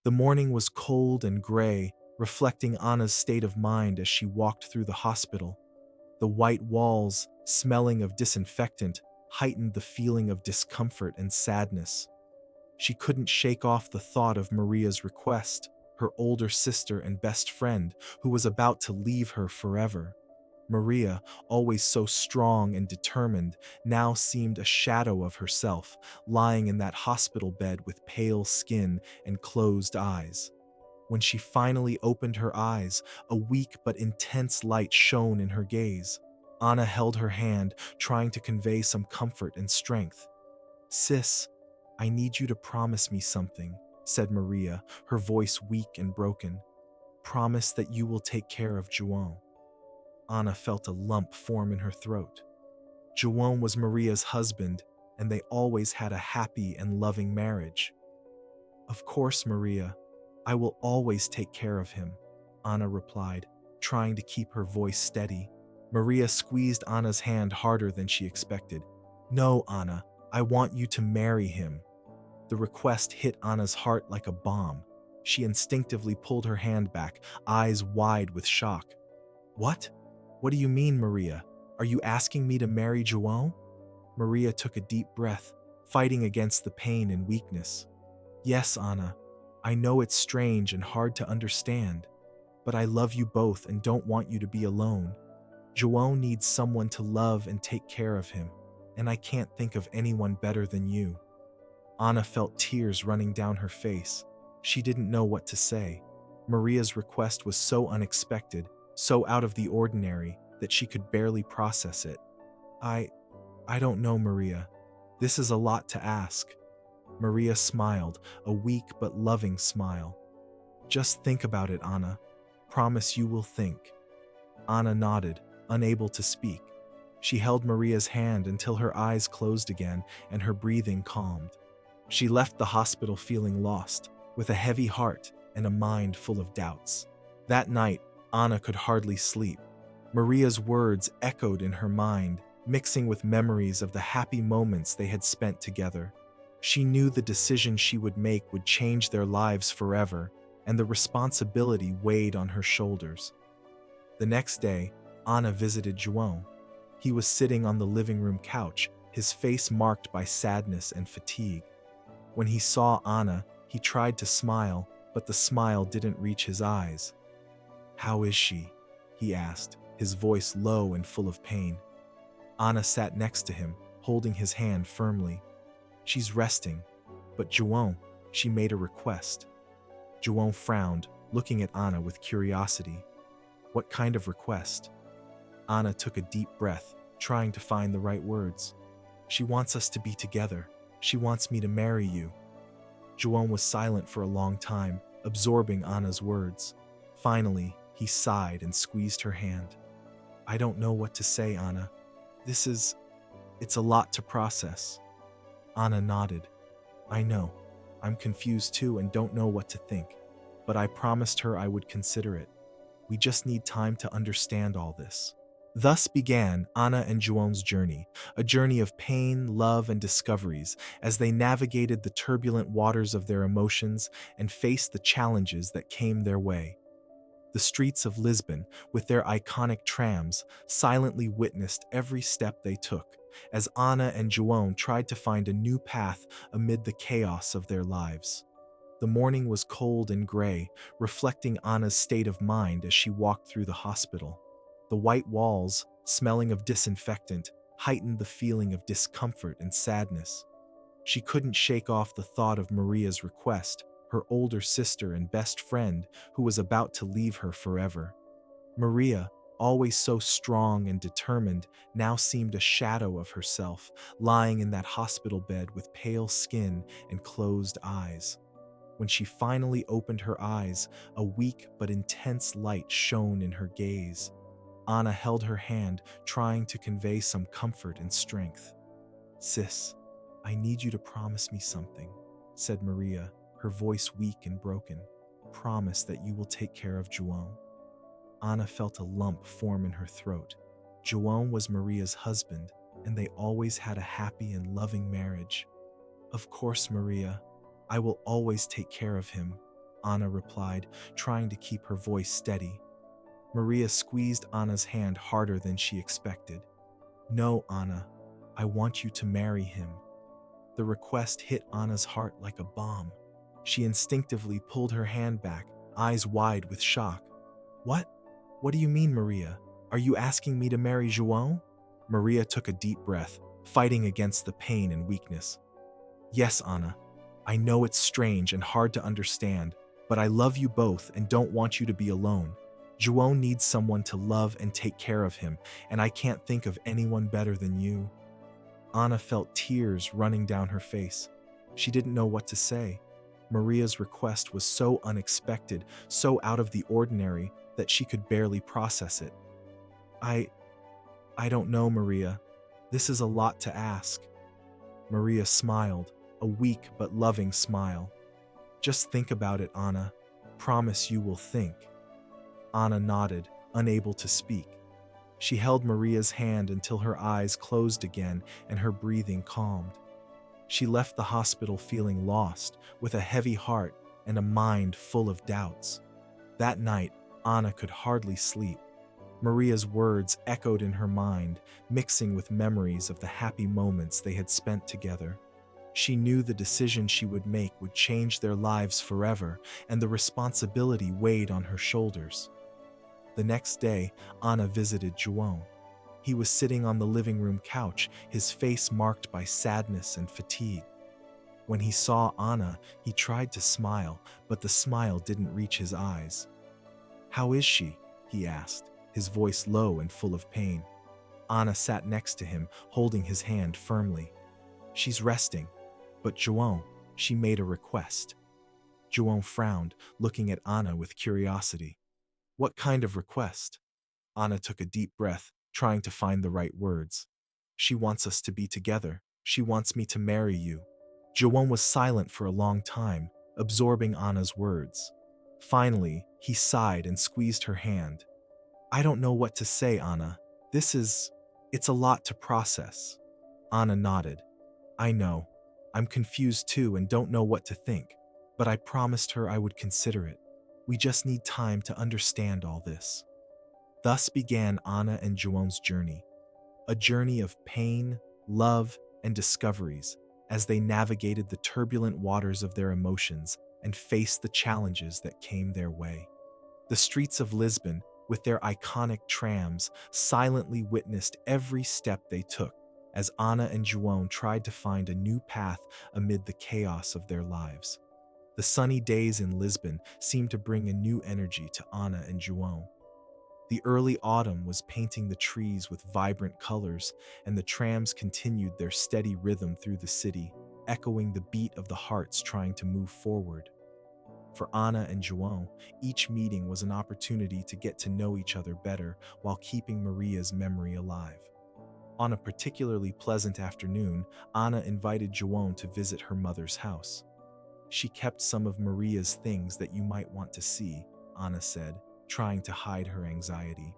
The morning was cold and gray, reflecting Anna's state of mind as she walked through the hospital. The white walls, smelling of disinfectant, heightened the feeling of discomfort and sadness. She couldn't shake off the thought of Maria's request, her older sister and best friend, who was about to leave her forever. Maria, always so strong and determined, now seemed a shadow of herself, lying in that hospital bed with pale skin and closed eyes. When she finally opened her eyes, a weak but intense light shone in her gaze. Anna held her hand, trying to convey some comfort and strength. "Sis, I need you to promise me something," said Maria, her voice weak and broken. "Promise that you will take care of Joan." Anna felt a lump form in her throat. Joan was Maria's husband, and they always had a happy and loving marriage. "Of course, Maria, I will always take care of him," Anna replied, trying to keep her voice steady. Maria squeezed Anna's hand harder than she expected. "No, Anna, I want you to marry him." The request hit Anna's heart like a bomb. She instinctively pulled her hand back, eyes wide with shock. "What? What do you mean, Maria? Are you asking me to marry Joan?" Maria took a deep breath, fighting against the pain and weakness. "Yes, Anna. I know it's strange and hard to understand, but I love you both and don't want you to be alone. Joan needs someone to love and take care of him, and I can't think of anyone better than you." Anna felt tears running down her face. She didn't know what to say. Maria's request was so unexpected, so out of the ordinary, that she could barely process it. I don't know, Maria. This is a lot to ask." Maria smiled, a weak but loving smile. "Just think about it, Anna. Promise you will think." Anna nodded, unable to speak. She held Maria's hand until her eyes closed again and her breathing calmed. She left the hospital feeling lost, with a heavy heart and a mind full of doubts. That night, Anna could hardly sleep. Maria's words echoed in her mind, mixing with memories of the happy moments they had spent together. She knew the decision she would make would change their lives forever, and the responsibility weighed on her shoulders. The next day, Anna visited Joan. He was sitting on the living room couch, his face marked by sadness and fatigue. When he saw Anna, he tried to smile, but the smile didn't reach his eyes. "How is she?" he asked, his voice low and full of pain. Anna sat next to him, holding his hand firmly. "She's resting, but Joan, she made a request." Joan frowned, looking at Anna with curiosity. "What kind of request?" Anna took a deep breath, trying to find the right words. "She wants us to be together. She wants me to marry you." Joan was silent for a long time, absorbing Anna's words. Finally, he sighed and squeezed her hand. "I don't know what to say, Anna. It's a lot to process." Anna nodded. "I know. I'm confused too and don't know what to think. But I promised her I would consider it. We just need time to understand all this." Thus began Anna and Joan's journey, a journey of pain, love, and discoveries as they navigated the turbulent waters of their emotions and faced the challenges that came their way. The streets of Lisbon, with their iconic trams, silently witnessed every step they took, as Anna and Joan tried to find a new path amid the chaos of their lives. The morning was cold and gray, reflecting Anna's state of mind as she walked through the hospital. The white walls, smelling of disinfectant, heightened the feeling of discomfort and sadness. She couldn't shake off the thought of Maria's request, her older sister and best friend, who was about to leave her forever. Maria, always so strong and determined, now seemed a shadow of herself, lying in that hospital bed with pale skin and closed eyes. When she finally opened her eyes, a weak but intense light shone in her gaze. Anna held her hand, trying to convey some comfort and strength. "Sis, I need you to promise me something," said Maria, her voice weak and broken. "Promise that you will take care of Joan." Anna felt a lump form in her throat. Joan was Maria's husband, and they always had a happy and loving marriage. "Of course, Maria, I will always take care of him," Anna replied, trying to keep her voice steady. Maria squeezed Anna's hand harder than she expected. No, Anna, I want you to marry him. The request hit Anna's heart like a bomb. She instinctively pulled her hand back, eyes wide with shock. What? What do you mean, Maria? Are you asking me to marry João? Maria took a deep breath, fighting against the pain and weakness. Yes, Anna. I know it's strange and hard to understand, but I love you both and don't want you to be alone. João needs someone to love and take care of him, and I can't think of anyone better than you. Anna felt tears running down her face. She didn't know what to say. Maria's request was so unexpected, so out of the ordinary, that she could barely process it. I don't know, Maria. This is a lot to ask. Maria smiled, a weak but loving smile. Just think about it, Anna. Promise you will think. Anna nodded, unable to speak. She held Maria's hand until her eyes closed again and her breathing calmed. She left the hospital feeling lost, with a heavy heart and a mind full of doubts. That night, Anna could hardly sleep. Maria's words echoed in her mind, mixing with memories of the happy moments they had spent together. She knew the decision she would make would change their lives forever, and the responsibility weighed on her shoulders. The next day, Anna visited João. He was sitting on the living room couch, his face marked by sadness and fatigue. When he saw Anna, he tried to smile, but the smile didn't reach his eyes. "How is she?" he asked, his voice low and full of pain. Anna sat next to him, holding his hand firmly. "She's resting, but João, she made a request." João frowned, looking at Anna with curiosity. "What kind of request?" Anna took a deep breath, trying to find the right words. "She wants us to be together. She wants me to marry you." João was silent for a long time, absorbing Anna's words. Finally, he sighed and squeezed her hand. "I don't know what to say, Anna. It's a lot to process." Anna nodded. "I know. I'm confused too and don't know what to think, but I promised her I would consider it. We just need time to understand all this." Thus began Anna and João's journey, a journey of pain, love, and discoveries as they navigated the turbulent waters of their emotions and faced the challenges that came their way. The streets of Lisbon, with their iconic trams, silently witnessed every step they took as Anna and João tried to find a new path amid the chaos of their lives. The sunny days in Lisbon seemed to bring a new energy to Anna and João. The early autumn was painting the trees with vibrant colors, and the trams continued their steady rhythm through the city, echoing the beat of the hearts trying to move forward. For Anna and João, each meeting was an opportunity to get to know each other better while keeping Maria's memory alive. On a particularly pleasant afternoon, Anna invited João to visit her mother's house. "She kept some of Maria's things that you might want to see," Anna said, trying to hide her anxiety.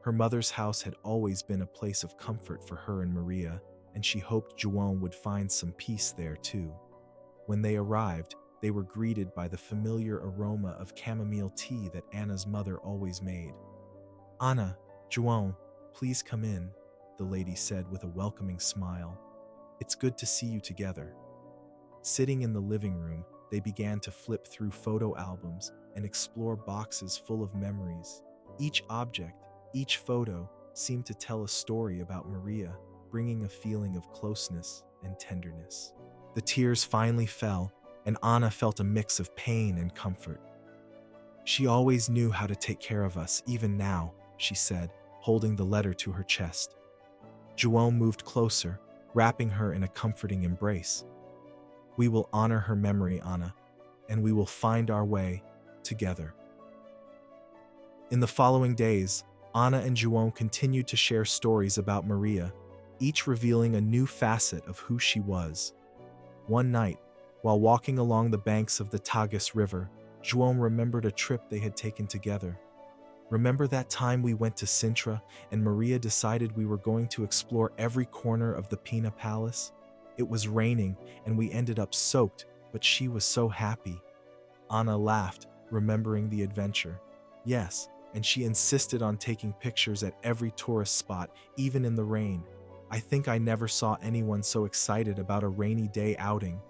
Her mother's house had always been a place of comfort for her and Maria, and she hoped João would find some peace there too. When they arrived, they were greeted by the familiar aroma of chamomile tea that Anna's mother always made. "Anna, João, please come in," the lady said with a welcoming smile. "It's good to see you together." Sitting in the living room, they began to flip through photo albums and explore boxes full of memories. Each object, each photo, seemed to tell a story about Maria, bringing a feeling of closeness and tenderness. The tears finally fell, and Anna felt a mix of pain and comfort. "She always knew how to take care of us, even now," she said, holding the letter to her chest. João moved closer, wrapping her in a comforting embrace. "We will honor her memory, Anna, and we will find our way together." In the following days, Anna and João continued to share stories about Maria, each revealing a new facet of who she was. One night, while walking along the banks of the Tagus River, João remembered a trip they had taken together. "Remember that time we went to Sintra and Maria decided we were going to explore every corner of the Pina Palace? It was raining and we ended up soaked, but she was so happy." Anna laughed, remembering the adventure. Yes, and she insisted on taking pictures at every tourist spot, even in the rain. I think I never saw anyone so excited about a rainy day outing.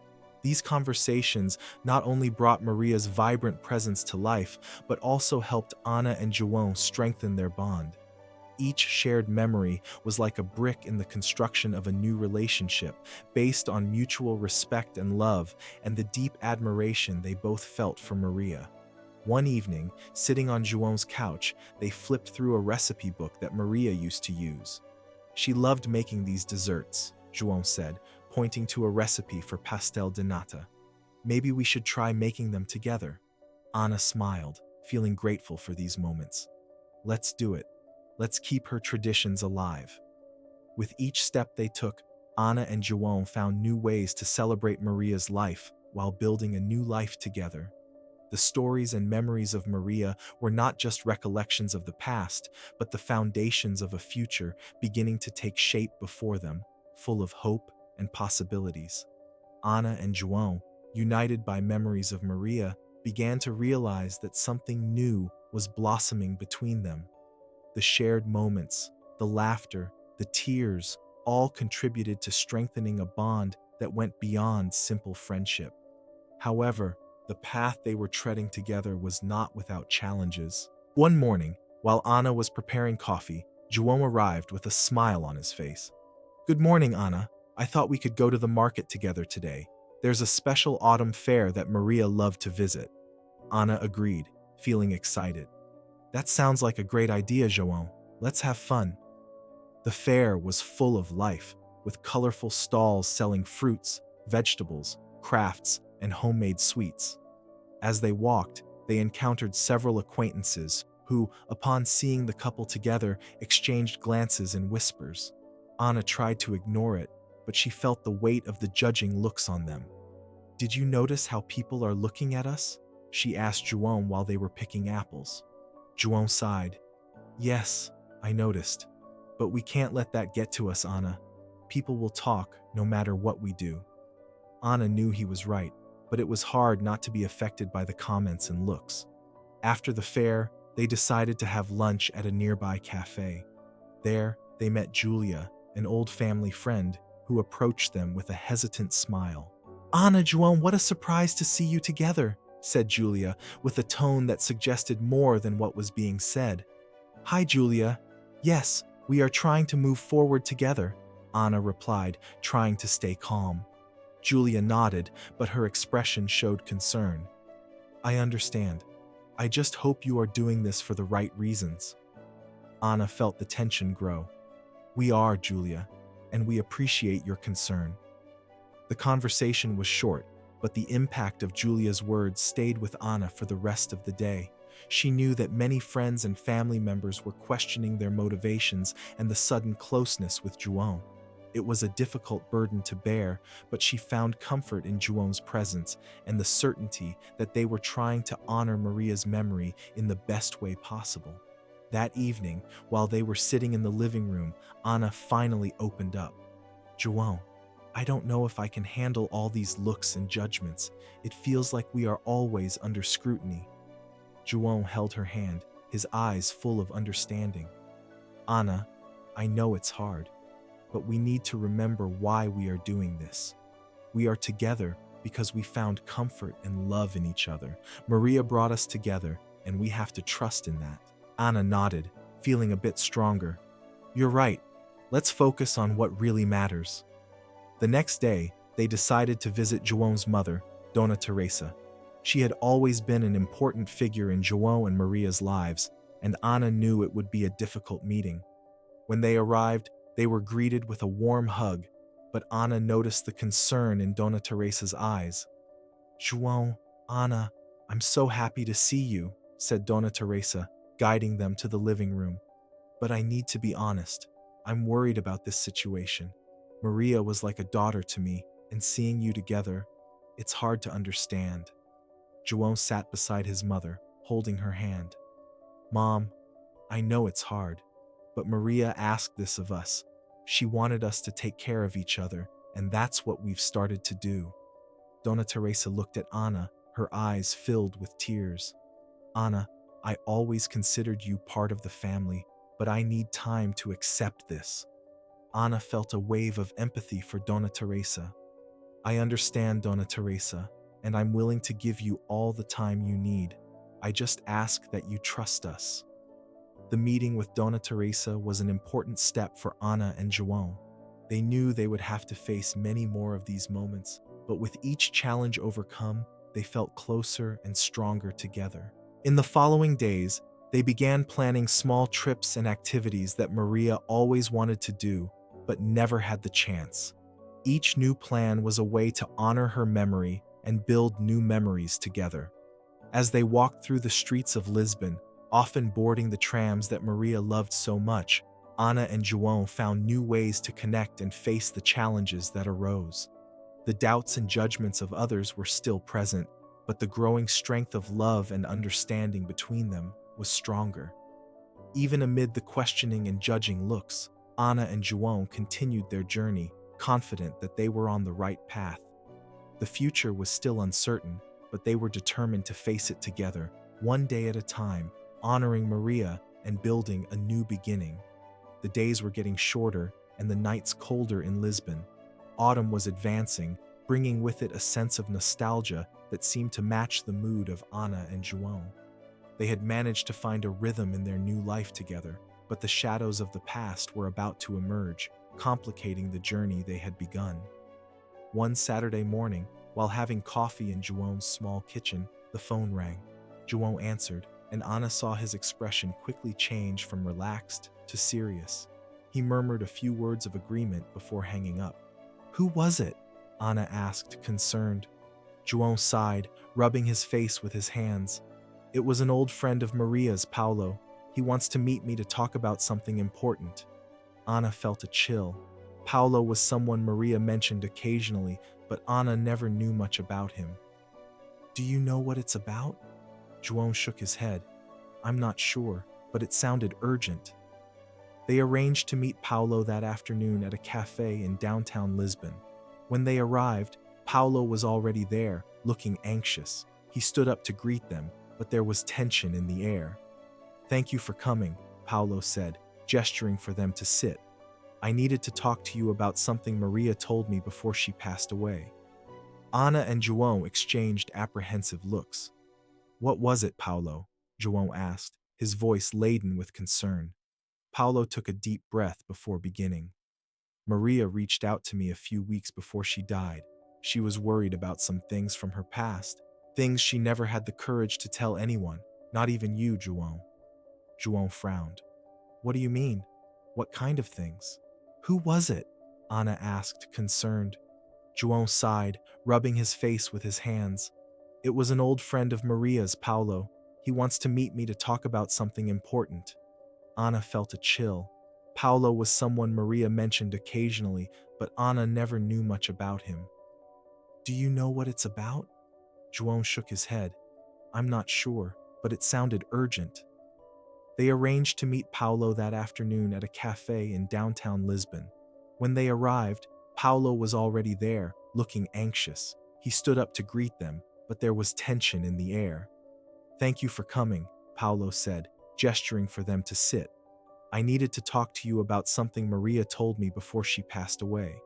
These conversations not only brought Maria's vibrant presence to life, but also helped Anna and João strengthen their bond. Each shared memory was like a brick in the construction of a new relationship, based on mutual respect and love, and the deep admiration they both felt for Maria. One evening, sitting on João's couch, they flipped through a recipe book that Maria used to use. She loved making these desserts, João said, pointing to a recipe for pastel de nata. Maybe we should try making them together. Anna smiled, feeling grateful for these moments. Let's do it. Let's keep her traditions alive. With each step they took, Anna and João found new ways to celebrate Maria's life while building a new life together. The stories and memories of Maria were not just recollections of the past, but the foundations of a future beginning to take shape before them, full of hope and possibilities. Anna and João, united by memories of Maria, began to realize that something new was blossoming between them. The shared moments, the laughter, the tears, all contributed to strengthening a bond that went beyond simple friendship. However, the path they were treading together was not without challenges. One morning, while Anna was preparing coffee, João arrived with a smile on his face. "Good morning, Anna. I thought we could go to the market together today. There's a special autumn fair that Maria loved to visit." Anna agreed, feeling excited. "That sounds like a great idea, João. Let's have fun." The fair was full of life, with colorful stalls selling fruits, vegetables, crafts, and homemade sweets. As they walked, they encountered several acquaintances who, upon seeing the couple together, exchanged glances and whispers. Anna tried to ignore it, but she felt the weight of the judging looks on them. "Did you notice how people are looking at us?" she asked João while they were picking apples. João sighed. "Yes, I noticed. But we can't let that get to us, Anna. People will talk no matter what we do." Anna knew he was right, but it was hard not to be affected by the comments and looks. After the fair, they decided to have lunch at a nearby cafe. There, they met Julia, an old family friend, who approached them with a hesitant smile. "Anna, João, what a surprise to see you together," said Julia, with a tone that suggested more than what was being said. "Hi, Julia. Yes, we are trying to move forward together," Anna replied, trying to stay calm. Julia nodded, but her expression showed concern. "I understand. I just hope you are doing this for the right reasons." Anna felt the tension grow. "We are, Julia, and we appreciate your concern." The conversation was short, but the impact of Julia's words stayed with Anna for the rest of the day. She knew that many friends and family members were questioning their motivations and the sudden closeness with João. It was a difficult burden to bear, but she found comfort in João's presence and the certainty that they were trying to honor Maria's memory in the best way possible. That evening, while they were sitting in the living room, Anna finally opened up. "João, I don't know if I can handle all these looks and judgments. It feels like we are always under scrutiny." João held her hand, his eyes full of understanding. "Anna, I know it's hard, but we need to remember why we are doing this. We are together because we found comfort and love in each other. Maria brought us together, and we have to trust in that." Anna nodded, feeling a bit stronger. "You're right. Let's focus on what really matters." The next day, they decided to visit João's mother, Dona Teresa. She had always been an important figure in João and Maria's lives, and Anna knew it would be a difficult meeting. When they arrived, they were greeted with a warm hug, but Anna noticed the concern in Dona Teresa's eyes. "João, Anna, I'm so happy to see you," said Dona Teresa, guiding them to the living room. "But I need to be honest. I'm worried about this situation. Maria was like a daughter to me, and seeing you together, it's hard to understand." João sat beside his mother, holding her hand. "Mom, I know it's hard, but Maria asked this of us. She wanted us to take care of each other, and that's what we've started to do." Dona Teresa looked at Anna, her eyes filled with tears. Anna, I always considered you part of the family, but I need time to accept this. Anna felt a wave of empathy for Donna Teresa. I understand, Donna Teresa, and I'm willing to give you all the time you need. I just ask that you trust us. The meeting with Donna Teresa was an important step for Anna and João. They knew they would have to face many more of these moments, but with each challenge overcome, they felt closer and stronger together. In the following days, they began planning small trips and activities that Maria always wanted to do, but never had the chance. Each new plan was a way to honor her memory and build new memories together. As they walked through the streets of Lisbon, often boarding the trams that Maria loved so much, Anna and João found new ways to connect and face the challenges that arose. The doubts and judgments of others were still present, but the growing strength of love and understanding between them was stronger. Even amid the questioning and judging looks, Anna and João continued their journey, confident that they were on the right path. The future was still uncertain, but they were determined to face it together, one day at a time, honoring Maria and building a new beginning. The days were getting shorter and the nights colder in Lisbon. Autumn was advancing, bringing with it a sense of nostalgia that seemed to match the mood of Anna and João. They had managed to find a rhythm in their new life together, but the shadows of the past were about to emerge, complicating the journey they had begun. One Saturday morning, while having coffee in João's small kitchen, the phone rang. João answered, and Anna saw his expression quickly change from relaxed to serious. He murmured a few words of agreement before hanging up. "Who was it?" Anna asked, concerned. João sighed, rubbing his face with his hands. "It was an old friend of Maria's, Paulo. He wants to meet me to talk about something important." Anna felt a chill. Paulo was someone Maria mentioned occasionally, but Anna never knew much about him. "Do you know what it's about?" João shook his head. "I'm not sure, but it sounded urgent." They arranged to meet Paulo that afternoon at a cafe in downtown Lisbon. When they arrived, Paulo was already there, looking anxious. He stood up to greet them, but there was tension in the air. "Thank you for coming," Paulo said, gesturing for them to sit. "I needed to talk to you about something Maria told me before she passed away." Anna and João exchanged apprehensive looks. "What was it, Paulo?" João asked, his voice laden with concern. Paulo took a deep breath before beginning. "Maria reached out to me a few weeks before she died. She was worried about some things from her past, things she never had the courage to tell anyone, not even you, João." João frowned. "What do you mean? What kind of things?" "Who was it?" Anna asked, concerned. João sighed, rubbing his face with his hands. "It was an old friend of Maria's, Paulo. He wants to meet me to talk about something important." Anna felt a chill. Paulo was someone Maria mentioned occasionally, but Anna never knew much about him. "Do you know what it's about?" João shook his head. "I'm not sure, but it sounded urgent." They arranged to meet Paulo that afternoon at a cafe in downtown Lisbon. When they arrived, Paulo was already there, looking anxious. He stood up to greet them, but there was tension in the air. "Thank you for coming," Paulo said, gesturing for them to sit. "I needed to talk to you about something Maria told me before she passed away."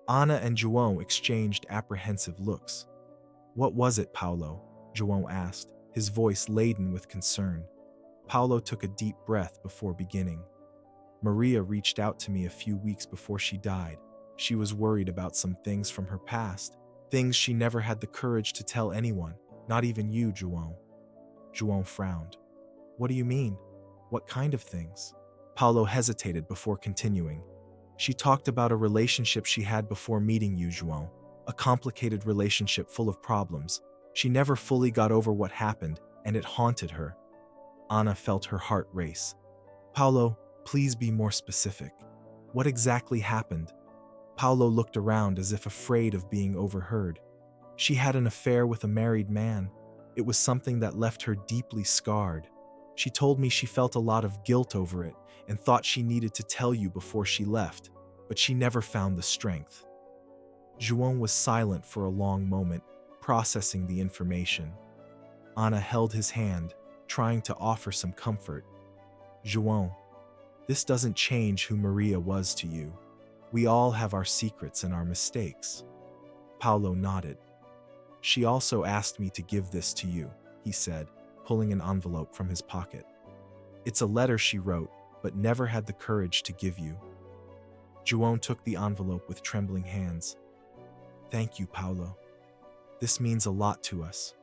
Anna and João exchanged apprehensive looks. "What was it, Paulo?" João asked, his voice laden with concern. Paulo took a deep breath before beginning. "Maria reached out to me a few weeks before she died. She was worried about some things from her past, things she never had the courage to tell anyone, not even you, João." João frowned. "What do you mean? What kind of things?" Paulo hesitated before continuing. "She talked about a relationship she had before meeting you, João. A complicated relationship full of problems. She never fully got over what happened, and it haunted her." Anna felt her heart race. "Paulo, please be more specific. What exactly happened?" Paulo looked around as if afraid of being overheard. "She had an affair with a married man. It was something that left her deeply scarred. She told me she felt a lot of guilt over it and thought she needed to tell you before she left, but she never found the strength." João was silent for a long moment, processing the information. Anna held his hand, trying to offer some comfort. João, this doesn't change who Maria was to you. We all have our secrets and our mistakes. Paulo nodded. She also asked me to give this to you, he said, pulling an envelope from his pocket. It's a letter she wrote, but never had the courage to give you. João took the envelope with trembling hands. Thank you, Paulo. This means a lot to us.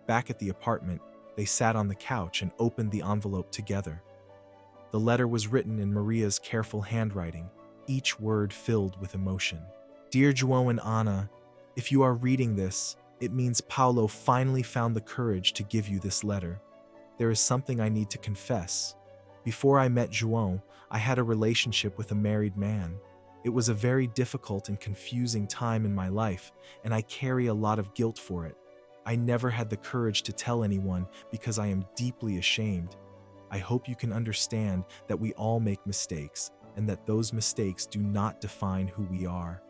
Back at the apartment, they sat on the couch and opened the envelope together. The letter was written in Maria's careful handwriting, each word filled with emotion. Dear João and Anna, if you are reading this, it means Paulo finally found the courage to give you this letter. There is something I need to confess. Before I met João, I had a relationship with a married man. It was a very difficult and confusing time in my life, and I carry a lot of guilt for it. I never had the courage to tell anyone because I am deeply ashamed. I hope you can understand that we all make mistakes, and that those mistakes do not define who we are.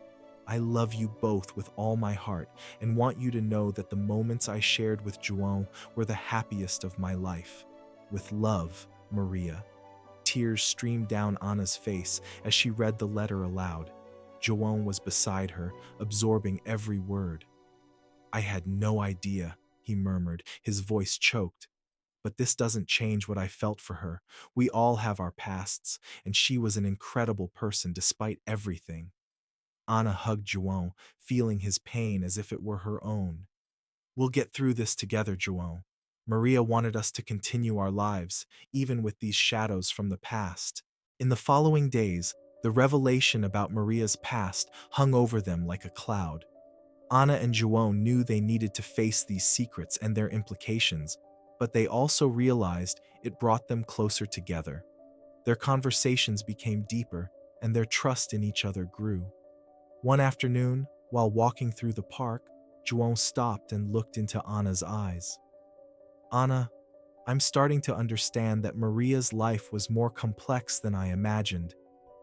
I love you both with all my heart and want you to know that the moments I shared with João were the happiest of my life. With love, Maria. Tears streamed down Anna's face as she read the letter aloud. João was beside her, absorbing every word. I had no idea, he murmured, his voice choked. But this doesn't change what I felt for her. We all have our pasts, and she was an incredible person despite everything. Anna hugged João, feeling his pain as if it were her own. We'll get through this together, João. Maria wanted us to continue our lives, even with these shadows from the past. In the following days, the revelation about Maria's past hung over them like a cloud. Anna and João knew they needed to face these secrets and their implications, but they also realized it brought them closer together. Their conversations became deeper, and their trust in each other grew. One afternoon, while walking through the park, João stopped and looked into Anna's eyes. Anna, I'm starting to understand that Maria's life was more complex than I imagined,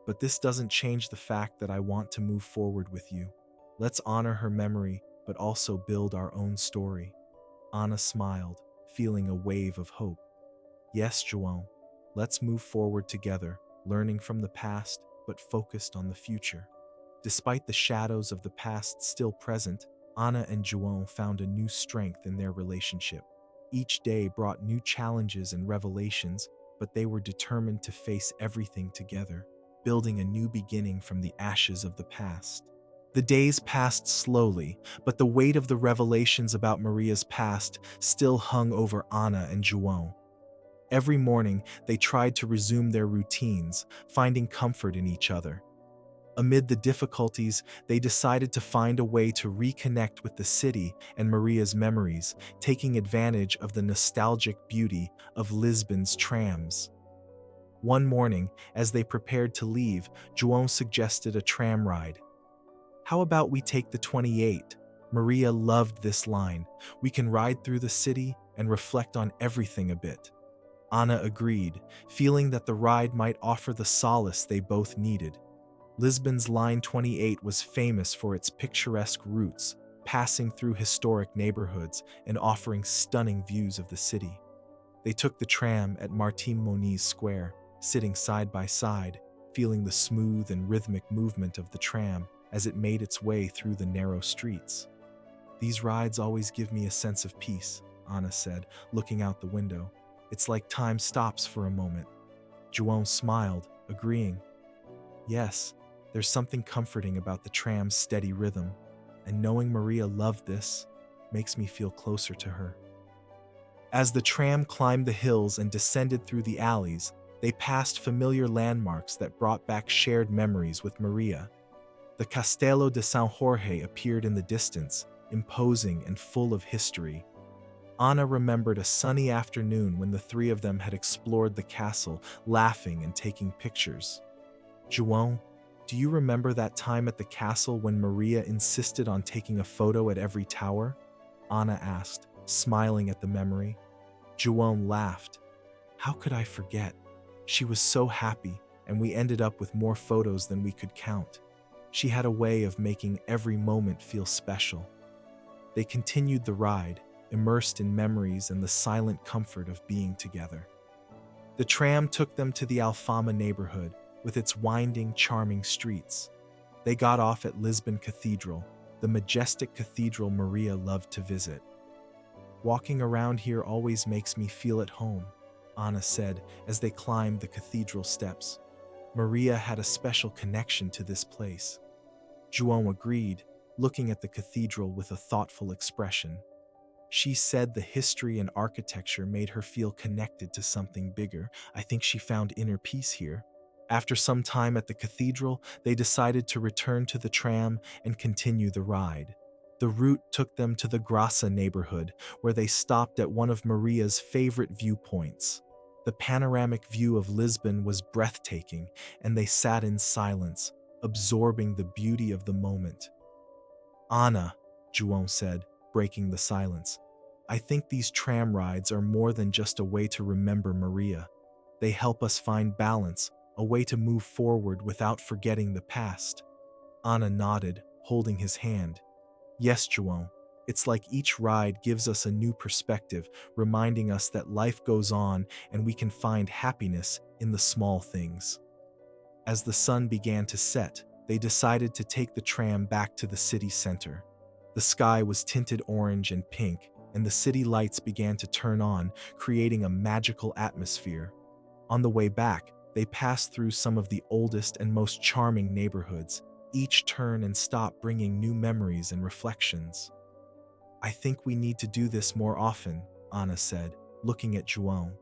but this doesn't change the fact that I want to move forward with you. Let's honor her memory, but also build our own story. Anna smiled, feeling a wave of hope. Yes, João, let's move forward together, learning from the past, but focused on the future. Despite the shadows of the past still present, Anna and João found a new strength in their relationship. Each day brought new challenges and revelations, but they were determined to face everything together, building a new beginning from the ashes of the past. The days passed slowly, but the weight of the revelations about Maria's past still hung over Anna and João. Every morning, they tried to resume their routines, finding comfort in each other. Amid the difficulties, they decided to find a way to reconnect with the city and Maria's memories, taking advantage of the nostalgic beauty of Lisbon's trams. One morning, as they prepared to leave, João suggested a tram ride. How about we take the 28? Maria loved this line. We can ride through the city and reflect on everything a bit. Anna agreed, feeling that the ride might offer the solace they both needed. Lisbon's Line 28 was famous for its picturesque routes, passing through historic neighborhoods and offering stunning views of the city. They took the tram at Martim Moniz Square, sitting side by side, feeling the smooth and rhythmic movement of the tram as it made its way through the narrow streets. These rides always give me a sense of peace, Anna said, looking out the window. It's like time stops for a moment. João smiled, agreeing. Yes, there's something comforting about the tram's steady rhythm, and knowing Maria loved this makes me feel closer to her. As the tram climbed the hills and descended through the alleys, they passed familiar landmarks that brought back shared memories with Maria. The Castelo de São Jorge appeared in the distance, imposing and full of history. Anna remembered a sunny afternoon when the three of them had explored the castle, laughing and taking pictures. João, do you remember that time at the castle when Maria insisted on taking a photo at every tower? Anna asked, smiling at the memory. João laughed. How could I forget? She was so happy, and we ended up with more photos than we could count. She had a way of making every moment feel special. They continued the ride, immersed in memories and the silent comfort of being together. The tram took them to the Alfama neighborhood with its winding, charming streets. They got off at Lisbon Cathedral, the majestic cathedral Maria loved to visit. "Walking around here always makes me feel at home," Anna said as they climbed the cathedral steps. Maria had a special connection to this place. João agreed, looking at the cathedral with a thoughtful expression. She said the history and architecture made her feel connected to something bigger. "I think she found inner peace here." After some time at the cathedral, they decided to return to the tram and continue the ride. The route took them to the Graça neighborhood, where they stopped at one of Maria's favorite viewpoints. The panoramic view of Lisbon was breathtaking, and they sat in silence, absorbing the beauty of the moment. "Anna," João said, breaking the silence, "I think these tram rides are more than just a way to remember Maria. They help us find balance, a way to move forward without forgetting the past." Anna nodded, holding his hand. "Yes, João, it's like each ride gives us a new perspective, reminding us that life goes on and we can find happiness in the small things." As the sun began to set, they decided to take the tram back to the city center. The sky was tinted orange and pink, and the city lights began to turn on, creating a magical atmosphere. On the way back, they passed through some of the oldest and most charming neighborhoods, each turn and stop bringing new memories and reflections. "I think we need to do this more often," Anna said, looking at João.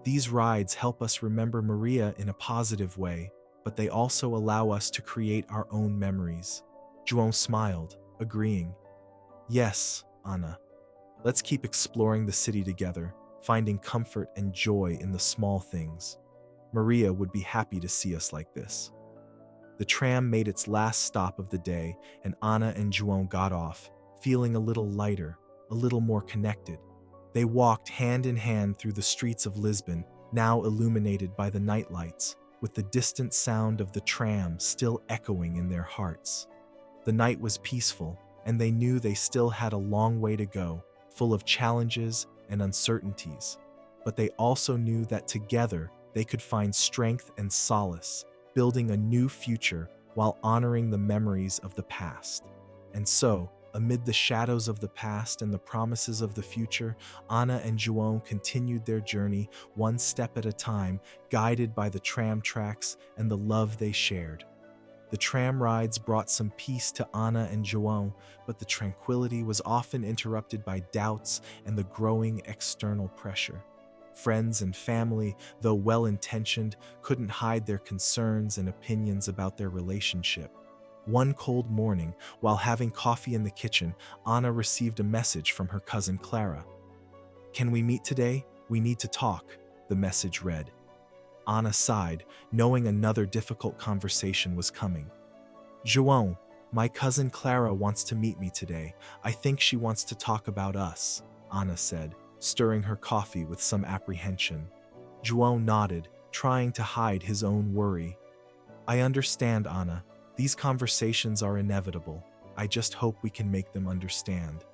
"These rides help us remember Maria in a positive way, but they also allow us to create our own memories." João smiled, agreeing. "Yes, Anna. Let's keep exploring the city together, finding comfort and joy in the small things. Maria would be happy to see us like this." The tram made its last stop of the day, and Anna and João got off, feeling a little lighter, a little more connected. They walked hand in hand through the streets of Lisbon, now illuminated by the nightlights, with the distant sound of the tram still echoing in their hearts. The night was peaceful, and they knew they still had a long way to go, full of challenges and uncertainties. But they also knew that together they could find strength and solace, building a new future while honoring the memories of the past. And so, amid the shadows of the past and the promises of the future, Anna and João continued their journey one step at a time, guided by the tram tracks and the love they shared. The tram rides brought some peace to Anna and João, but the tranquility was often interrupted by doubts and the growing external pressure. Friends and family, though well-intentioned, couldn't hide their concerns and opinions about their relationship. One cold morning, while having coffee in the kitchen, Anna received a message from her cousin Clara. "Can we meet today? We need to talk," the message read. Anna sighed, knowing another difficult conversation was coming. "João, my cousin Clara wants to meet me today. I think she wants to talk about us," Anna said, stirring her coffee with some apprehension. João nodded, trying to hide his own worry. "I understand, Anna. These conversations are inevitable. I just hope we can make them understand."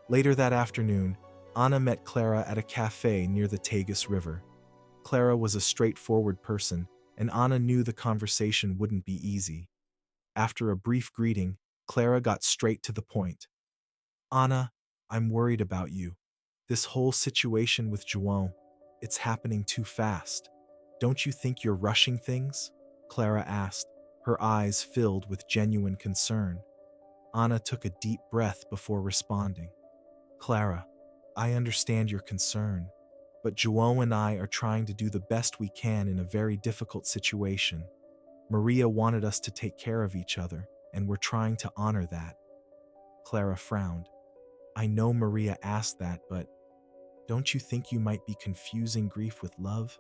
Later that afternoon, Anna met Clara at a cafe near the Tagus River. Clara was a straightforward person, and Anna knew the conversation wouldn't be easy. After a brief greeting, Clara got straight to the point. "Anna, I'm worried about you. This whole situation with João, it's happening too fast. Don't you think you're rushing things?" Clara asked, her eyes filled with genuine concern. Anna took a deep breath before responding. "Clara, I understand your concern, but João and I are trying to do the best we can in a very difficult situation. Maria wanted us to take care of each other, and we're trying to honor that." Clara frowned. "I know Maria asked that, but don't you think you might be confusing grief with love?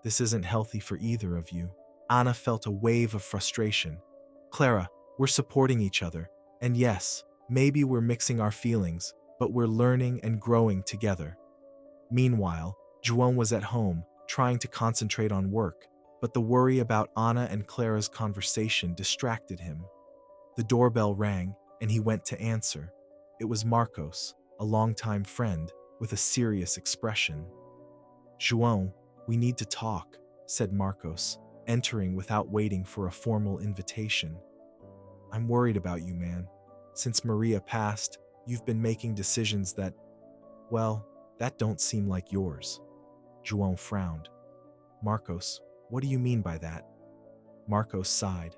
This isn't healthy for either of you." Anna felt a wave of frustration. "Clara, we're supporting each other, and yes, maybe we're mixing our feelings, but we're learning and growing together." Meanwhile, João was at home, trying to concentrate on work, but the worry about Anna and Clara's conversation distracted him. The doorbell rang, and he went to answer. It was Marcos, a longtime friend, with a serious expression. João, we need to talk, said Marcos, entering without waiting for a formal invitation. I'm worried about you, man. Since Maria passed, you've been making decisions that, well, that don't seem like yours. João frowned. Marcos, what do you mean by that? Marcos sighed.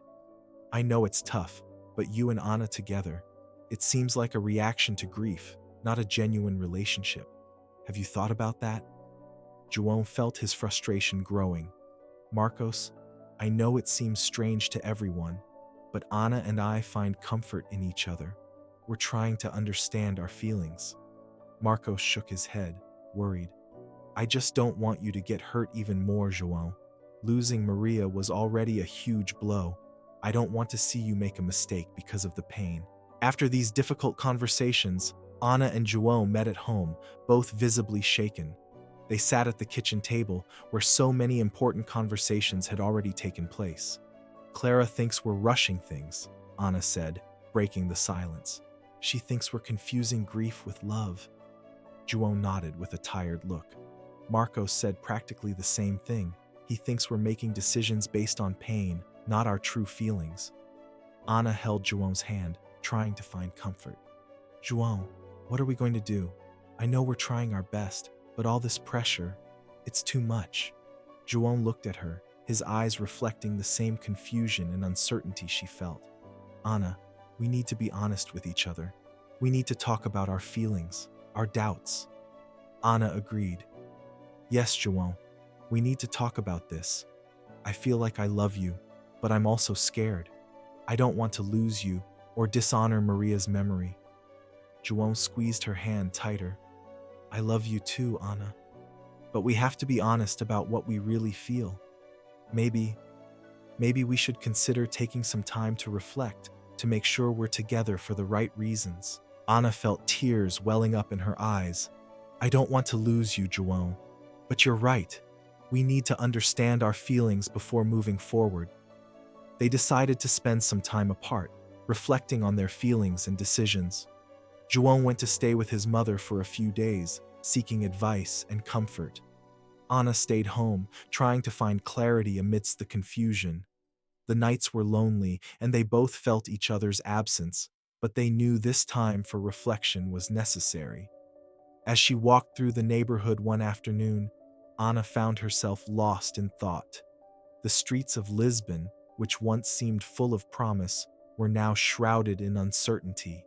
I know it's tough, but you and Ana together, it seems like a reaction to grief, not a genuine relationship. Have you thought about that? João felt his frustration growing. Marcos, I know it seems strange to everyone, but Ana and I find comfort in each other. We're trying to understand our feelings. Marcos shook his head, worried. I just don't want you to get hurt even more, João. Losing Maria was already a huge blow. I don't want to see you make a mistake because of the pain. After these difficult conversations, Ana and João met at home, both visibly shaken. They sat at the kitchen table where so many important conversations had already taken place. Clara thinks we're rushing things, Ana said, breaking the silence. She thinks we're confusing grief with love. João nodded with a tired look. Marcos said practically the same thing. He thinks we're making decisions based on pain, not our true feelings. Ana held João's hand, trying to find comfort. João, what are we going to do? I know we're trying our best, but all this pressure, it's too much. João looked at her, his eyes reflecting the same confusion and uncertainty she felt. Ana, we need to be honest with each other. We need to talk about our feelings, our doubts. Ana agreed. Yes, João, we need to talk about this. I feel like I love you, but I'm also scared. I don't want to lose you or dishonor Maria's memory. João squeezed her hand tighter. I love you too, Ana. But we have to be honest about what we really feel. Maybe we should consider taking some time to reflect, to make sure we're together for the right reasons. Ana felt tears welling up in her eyes. I don't want to lose you, João. But you're right. We need to understand our feelings before moving forward. They decided to spend some time apart, reflecting on their feelings and decisions. João went to stay with his mother for a few days, seeking advice and comfort. Ana stayed home, trying to find clarity amidst the confusion. The nights were lonely, and they both felt each other's absence, but they knew this time for reflection was necessary. As she walked through the neighborhood one afternoon, Ana found herself lost in thought. The streets of Lisbon, which once seemed full of promise, were now shrouded in uncertainty.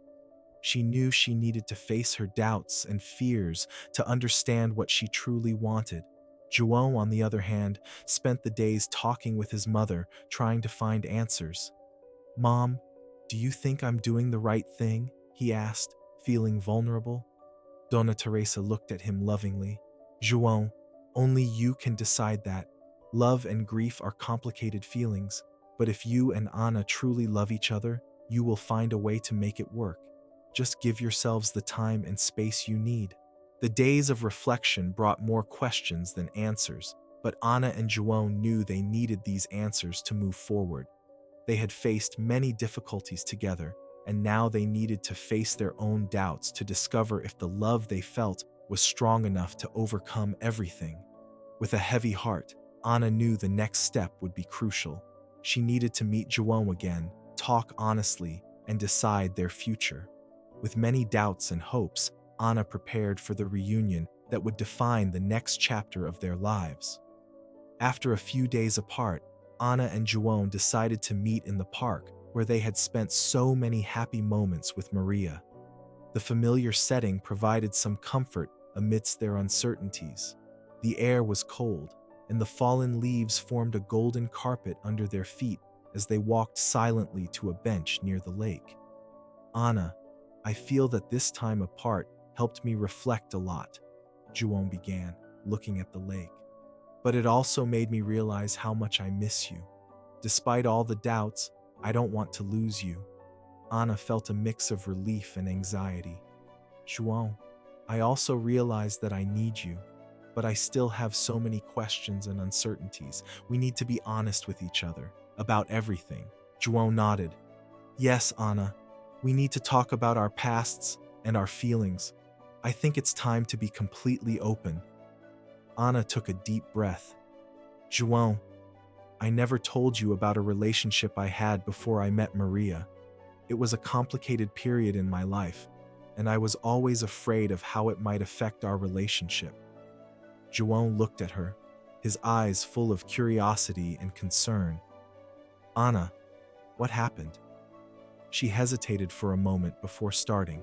She knew she needed to face her doubts and fears to understand what she truly wanted. João, on the other hand, spent the days talking with his mother, trying to find answers. Mom, do you think I'm doing the right thing? He asked, feeling vulnerable. Dona Teresa looked at him lovingly. João, only you can decide that. Love and grief are complicated feelings, but if you and Ana truly love each other, you will find a way to make it work. Just give yourselves the time and space you need. The days of reflection brought more questions than answers, but Ana and João knew they needed these answers to move forward. They had faced many difficulties together, and now they needed to face their own doubts to discover if the love they felt was strong enough to overcome everything. With a heavy heart, Ana knew the next step would be crucial. She needed to meet João again, talk honestly, and decide their future. With many doubts and hopes, Ana prepared for the reunion that would define the next chapter of their lives. After a few days apart, Ana and João decided to meet in the park where they had spent so many happy moments with Maria. The familiar setting provided some comfort amidst their uncertainties. The air was cold, and the fallen leaves formed a golden carpet under their feet as they walked silently to a bench near the lake. Ana, I feel that this time apart helped me reflect a lot, João began, looking at the lake. But it also made me realize how much I miss you. Despite all the doubts, I don't want to lose you. Ana felt a mix of relief and anxiety. João, I also realize that I need you, but I still have so many questions and uncertainties. We need to be honest with each other about everything. João nodded. Yes, Ana, we need to talk about our pasts, and our feelings. I think it's time to be completely open. Anna took a deep breath. João, I never told you about a relationship I had before I met Maria. It was a complicated period in my life, and I was always afraid of how it might affect our relationship. João looked at her, his eyes full of curiosity and concern. Anna, what happened? She hesitated for a moment before starting.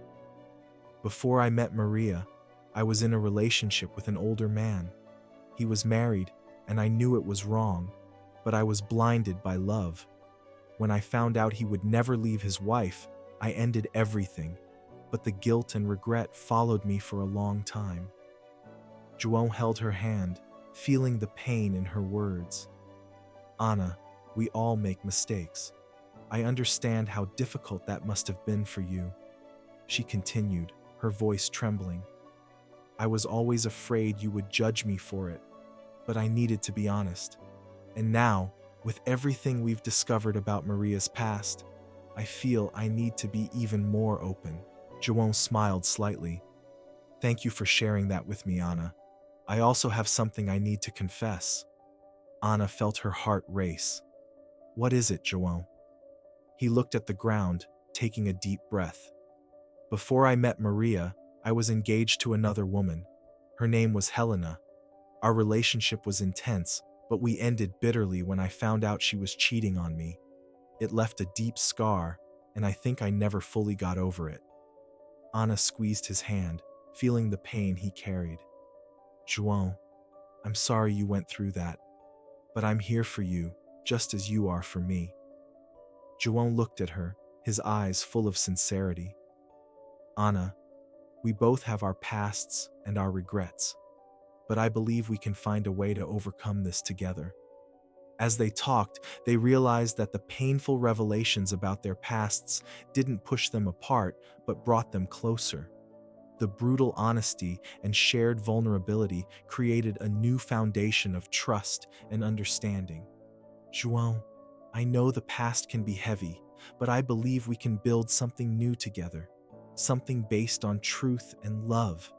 Before I met Maria, I was in a relationship with an older man. He was married, and I knew it was wrong, but I was blinded by love. When I found out he would never leave his wife, I ended everything, but the guilt and regret followed me for a long time. João held her hand, feeling the pain in her words. Anna, we all make mistakes. I understand how difficult that must have been for you. She continued, her voice trembling. I was always afraid you would judge me for it, but I needed to be honest. And now, with everything we've discovered about Maria's past, I feel I need to be even more open. João smiled slightly. Thank you for sharing that with me, Anna. I also have something I need to confess. Anna felt her heart race. What is it, João? He looked at the ground, taking a deep breath. Before I met Maria, I was engaged to another woman. Her name was Helena. Our relationship was intense, but we ended bitterly when I found out she was cheating on me. It left a deep scar, and I think I never fully got over it. Anna squeezed his hand, feeling the pain he carried. João, I'm sorry you went through that, but I'm here for you, just as you are for me. João looked at her, his eyes full of sincerity. Anna, we both have our pasts and our regrets, but I believe we can find a way to overcome this together. As they talked, they realized that the painful revelations about their pasts didn't push them apart, but brought them closer. The brutal honesty and shared vulnerability created a new foundation of trust and understanding. João, I know the past can be heavy, but I believe we can build something new together. Something based on truth and love,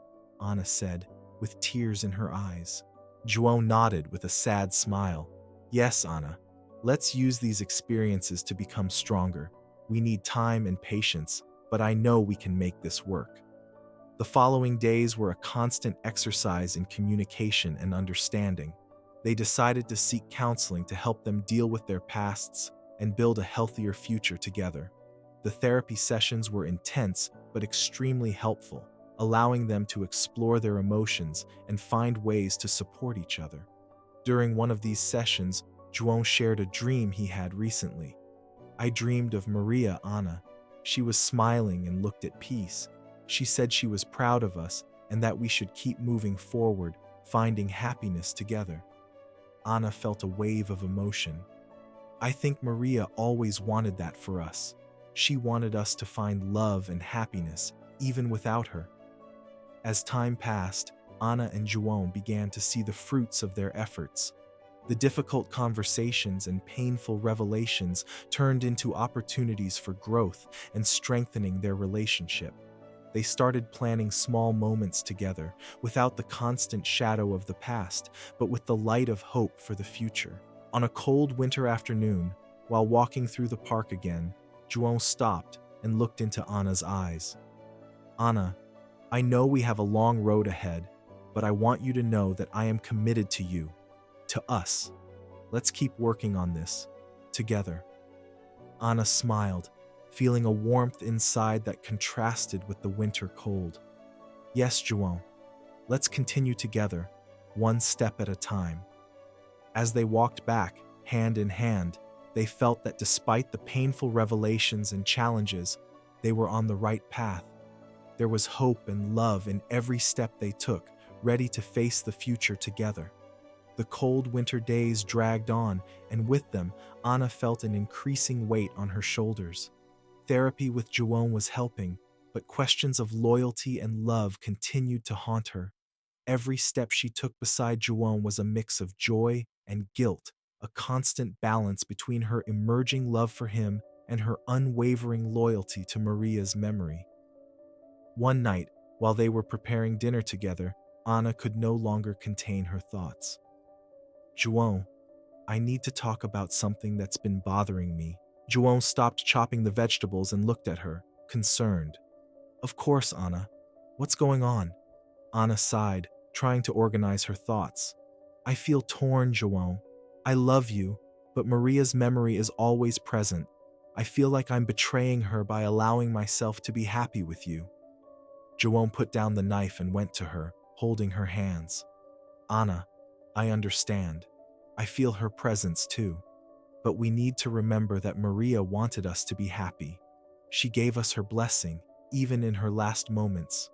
Anna said, with tears in her eyes. João nodded with a sad smile. Yes, Anna, let's use these experiences to become stronger. We need time and patience, but I know we can make this work. The following days were a constant exercise in communication and understanding. They decided to seek counseling to help them deal with their pasts and build a healthier future together. The therapy sessions were intense but extremely helpful, allowing them to explore their emotions and find ways to support each other. During one of these sessions, João shared a dream he had recently. I dreamed of Maria, Anna. She was smiling and looked at peace. She said she was proud of us and that we should keep moving forward, finding happiness together. Anna felt a wave of emotion. I think Maria always wanted that for us. She wanted us to find love and happiness, even without her. As time passed, Anna and João began to see the fruits of their efforts. The difficult conversations and painful revelations turned into opportunities for growth and strengthening their relationship. They started planning small moments together, without the constant shadow of the past, but with the light of hope for the future. On a cold winter afternoon, while walking through the park again, João stopped and looked into Anna's eyes. Anna, I know we have a long road ahead, but I want you to know that I am committed to you, to us. Let's keep working on this, together. Anna smiled, feeling a warmth inside that contrasted with the winter cold. Yes, João, let's continue together, one step at a time. As they walked back, hand in hand, they felt that despite the painful revelations and challenges, they were on the right path. There was hope and love in every step they took, ready to face the future together. The cold winter days dragged on, and with them, Anna felt an increasing weight on her shoulders. Therapy with João was helping, but questions of loyalty and love continued to haunt her. Every step she took beside João was a mix of joy and guilt, a constant balance between her emerging love for him and her unwavering loyalty to Maria's memory. One night, while they were preparing dinner together, Anna could no longer contain her thoughts. João, I need to talk about something that's been bothering me. João stopped chopping the vegetables and looked at her, concerned. Of course, Anna. What's going on? Anna sighed, trying to organize her thoughts. I feel torn, João. I love you, but Maria's memory is always present. I feel like I'm betraying her by allowing myself to be happy with you. João put down the knife and went to her, holding her hands. Anna, I understand. I feel her presence too. But we need to remember that Maria wanted us to be happy. She gave us her blessing, even in her last moments.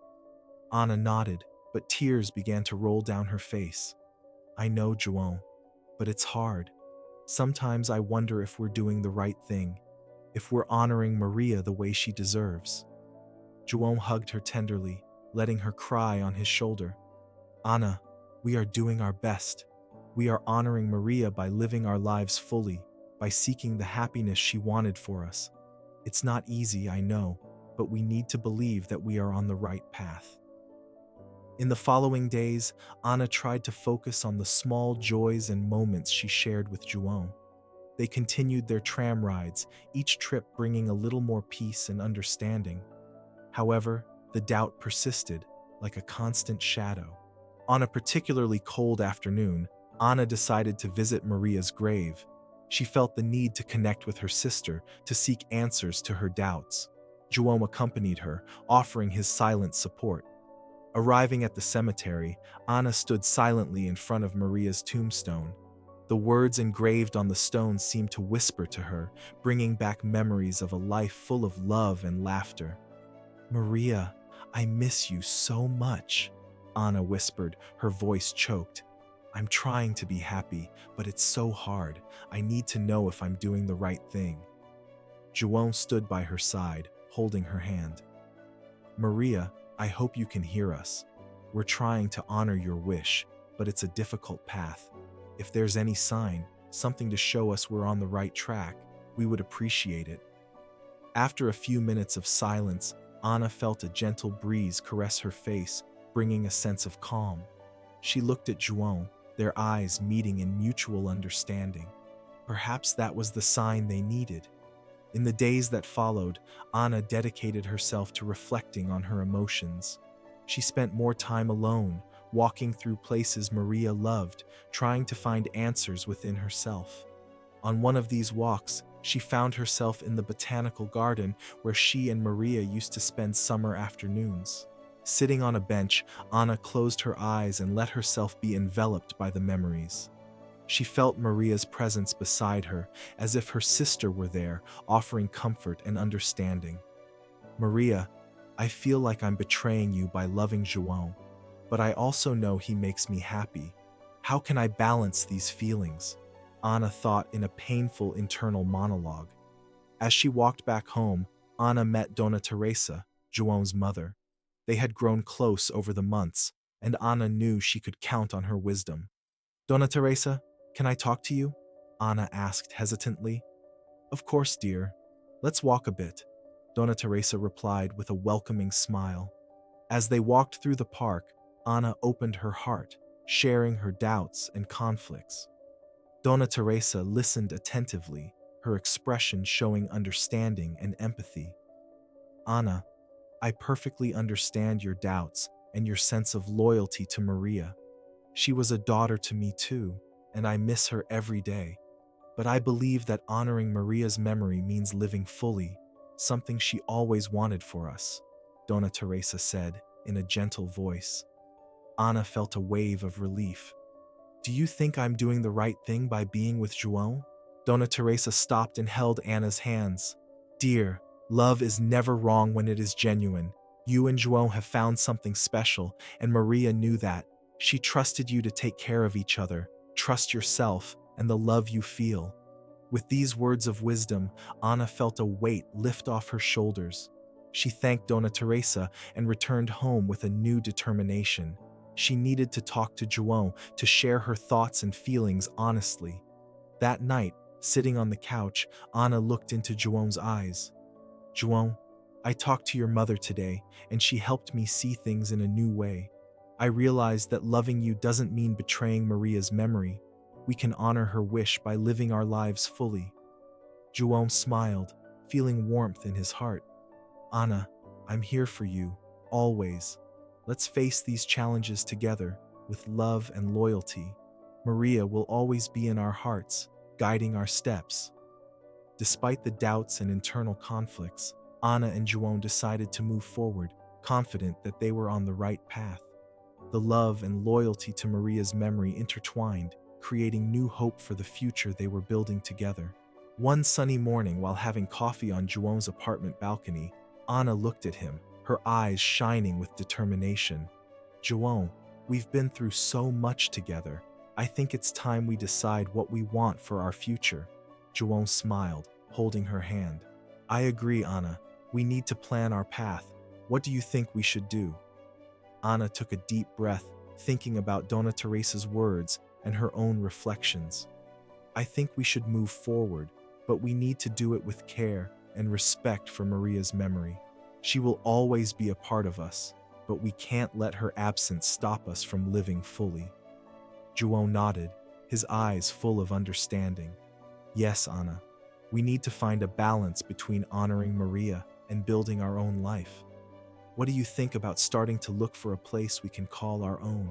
Anna nodded, but tears began to roll down her face. I know, João, but it's hard. Sometimes I wonder if we're doing the right thing, if we're honoring Maria the way she deserves. João hugged her tenderly, letting her cry on his shoulder. Anna, we are doing our best. We are honoring Maria by living our lives fully, by seeking the happiness she wanted for us. It's not easy, I know, but we need to believe that we are on the right path. In the following days, Anna tried to focus on the small joys and moments she shared with João. They continued their tram rides, each trip bringing a little more peace and understanding. However, the doubt persisted, like a constant shadow. On a particularly cold afternoon, Anna decided to visit Maria's grave. She felt the need to connect with her sister, to seek answers to her doubts. João accompanied her, offering his silent support. Arriving at the cemetery, Anna stood silently in front of Maria's tombstone. The words engraved on the stone seemed to whisper to her, bringing back memories of a life full of love and laughter. Maria, I miss you so much, Anna whispered, her voice choked. I'm trying to be happy, but it's so hard. I need to know if I'm doing the right thing. João stood by her side, holding her hand. Maria, I hope you can hear us. We're trying to honor your wish, but it's a difficult path. If there's any sign, something to show us we're on the right track, we would appreciate it. After a few minutes of silence, Anna felt a gentle breeze caress her face, bringing a sense of calm. She looked at João, their eyes meeting in mutual understanding. Perhaps that was the sign they needed. In the days that followed, Anna dedicated herself to reflecting on her emotions. She spent more time alone, walking through places Maria loved, trying to find answers within herself. On one of these walks, she found herself in the botanical garden where she and Maria used to spend summer afternoons. Sitting on a bench, Anna closed her eyes and let herself be enveloped by the memories. She felt Maria's presence beside her, as if her sister were there, offering comfort and understanding. Maria, I feel like I'm betraying you by loving João, but I also know he makes me happy. How can I balance these feelings? Anna thought in a painful internal monologue. As she walked back home, Anna met Dona Teresa, João's mother. They had grown close over the months, and Anna knew she could count on her wisdom. Dona Teresa, can I talk to you? Anna asked hesitantly. Of course, dear. Let's walk a bit, Dona Teresa replied with a welcoming smile. As they walked through the park, Anna opened her heart, sharing her doubts and conflicts. Dona Teresa listened attentively, her expression showing understanding and empathy. Anna, I perfectly understand your doubts and your sense of loyalty to Maria. She was a daughter to me too, and I miss her every day. But I believe that honoring Maria's memory means living fully, something she always wanted for us, Dona Teresa said in a gentle voice. Anna felt a wave of relief. Do you think I'm doing the right thing by being with João? Dona Teresa stopped and held Anna's hands. Dear, love is never wrong when it is genuine. You and João have found something special, and Maria knew that. She trusted you to take care of each other, trust yourself, and the love you feel. With these words of wisdom, Anna felt a weight lift off her shoulders. She thanked Dona Teresa and returned home with a new determination. She needed to talk to João to share her thoughts and feelings honestly. That night, sitting on the couch, Anna looked into João's eyes. João, I talked to your mother today, and she helped me see things in a new way. I realized that loving you doesn't mean betraying Maria's memory. We can honor her wish by living our lives fully. João smiled, feeling warmth in his heart. Anna, I'm here for you, always. Let's face these challenges together, with love and loyalty. Maria will always be in our hearts, guiding our steps. Despite the doubts and internal conflicts, Anna and João decided to move forward, confident that they were on the right path. The love and loyalty to Maria's memory intertwined, creating new hope for the future they were building together. One sunny morning, while having coffee on João's apartment balcony, Anna looked at him, her eyes shining with determination. João, we've been through so much together. I think it's time we decide what we want for our future. João smiled, holding her hand. I agree, Anna. We need to plan our path. What do you think we should do? Anna took a deep breath, thinking about Dona Teresa's words and her own reflections. I think we should move forward, but we need to do it with care and respect for Maria's memory. She will always be a part of us, but we can't let her absence stop us from living fully. João nodded, his eyes full of understanding. Yes, Anna, we need to find a balance between honoring Maria and building our own life. What do you think about starting to look for a place we can call our own?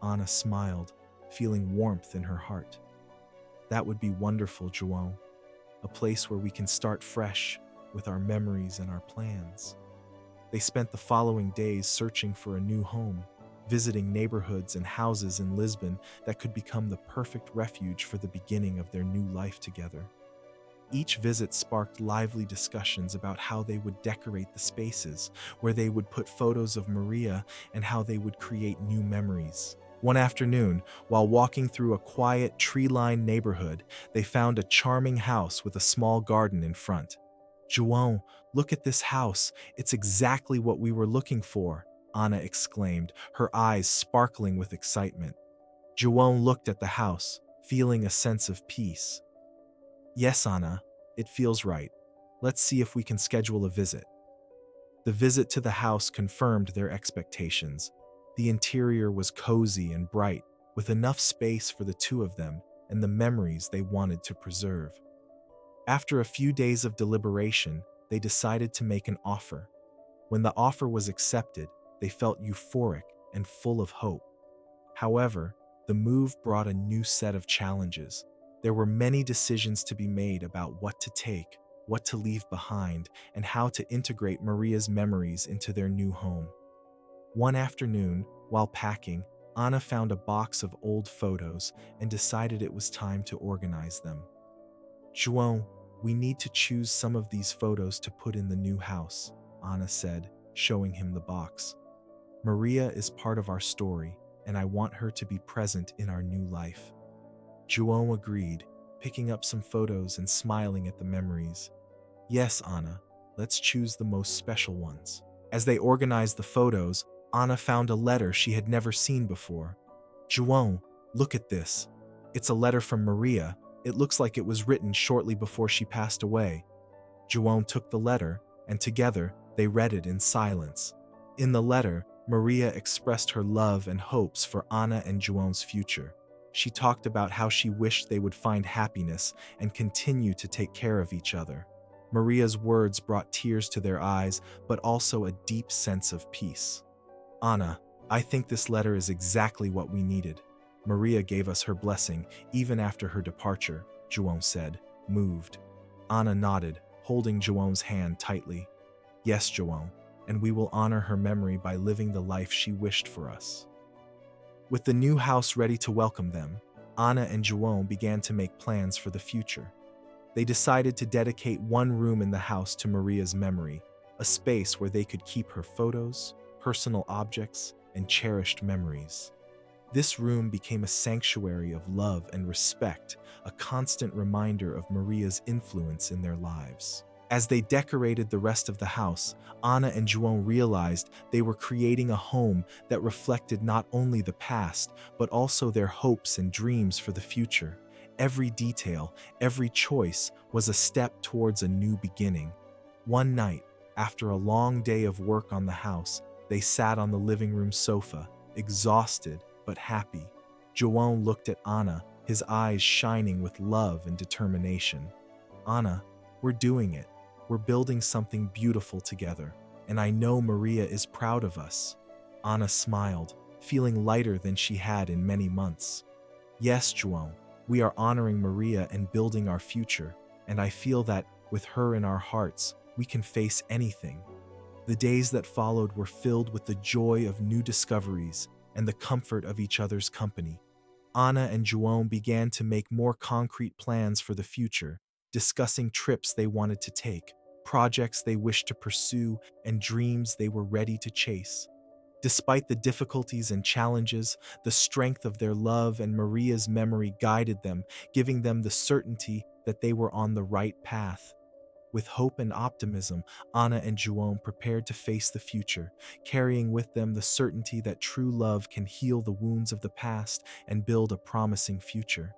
Anna smiled, feeling warmth in her heart. That would be wonderful, João. A place where we can start fresh with our memories and our plans. They spent the following days searching for a new home, visiting neighborhoods and houses in Lisbon that could become the perfect refuge for the beginning of their new life together. Each visit sparked lively discussions about how they would decorate the spaces, where they would put photos of Maria, and how they would create new memories. One afternoon, while walking through a quiet, tree-lined neighborhood, they found a charming house with a small garden in front. João, look at this house. It's exactly what we were looking for, Anna exclaimed, her eyes sparkling with excitement. João looked at the house, feeling a sense of peace. Yes, Anna, it feels right. Let's see if we can schedule a visit. The visit to the house confirmed their expectations. The interior was cozy and bright, with enough space for the two of them and the memories they wanted to preserve. After a few days of deliberation, they decided to make an offer. When the offer was accepted, they felt euphoric and full of hope. However, the move brought a new set of challenges. There were many decisions to be made about what to take, what to leave behind, and how to integrate Maria's memories into their new home. One afternoon, while packing, Anna found a box of old photos and decided it was time to organize them. João, we need to choose some of these photos to put in the new house, Anna said, showing him the box. Maria is part of our story, and I want her to be present in our new life. João agreed, picking up some photos and smiling at the memories. Yes, Anna, let's choose the most special ones. As they organized the photos, Anna found a letter she had never seen before. João, look at this. It's a letter from Maria. It looks like it was written shortly before she passed away. João took the letter, and together they read it in silence. In the letter, Maria expressed her love and hopes for Anna and João's future. She talked about how she wished they would find happiness and continue to take care of each other. Maria's words brought tears to their eyes, but also a deep sense of peace. Anna, I think this letter is exactly what we needed. Maria gave us her blessing even after her departure, João said, moved. Anna nodded, holding João's hand tightly. Yes, João, and we will honor her memory by living the life she wished for us. With the new house ready to welcome them, Anna and João began to make plans for the future. They decided to dedicate one room in the house to Maria's memory, a space where they could keep her photos, personal objects, and cherished memories. This room became a sanctuary of love and respect, a constant reminder of Maria's influence in their lives. As they decorated the rest of the house, Anna and João realized they were creating a home that reflected not only the past, but also their hopes and dreams for the future. Every detail, every choice was a step towards a new beginning. One night, After a long day of work on the house, they sat on the living room sofa, exhausted but happy. João looked at Anna, his eyes shining with love and determination. Anna, we're doing it. We're building something beautiful together, and I know Maria is proud of us. Anna smiled, feeling lighter than she had in many months. Yes, João, we are honoring Maria and building our future, and I feel that, with her in our hearts, we can face anything. The days that followed were filled with the joy of new discoveries and the comfort of each other's company. Anna and João began to make more concrete plans for the future, discussing trips they wanted to take, projects they wished to pursue, and dreams they were ready to chase. Despite the difficulties and challenges, the strength of their love and Maria's memory guided them, giving them the certainty that they were on the right path. With hope and optimism, Anna and João prepared to face the future, carrying with them the certainty that true love can heal the wounds of the past and build a promising future.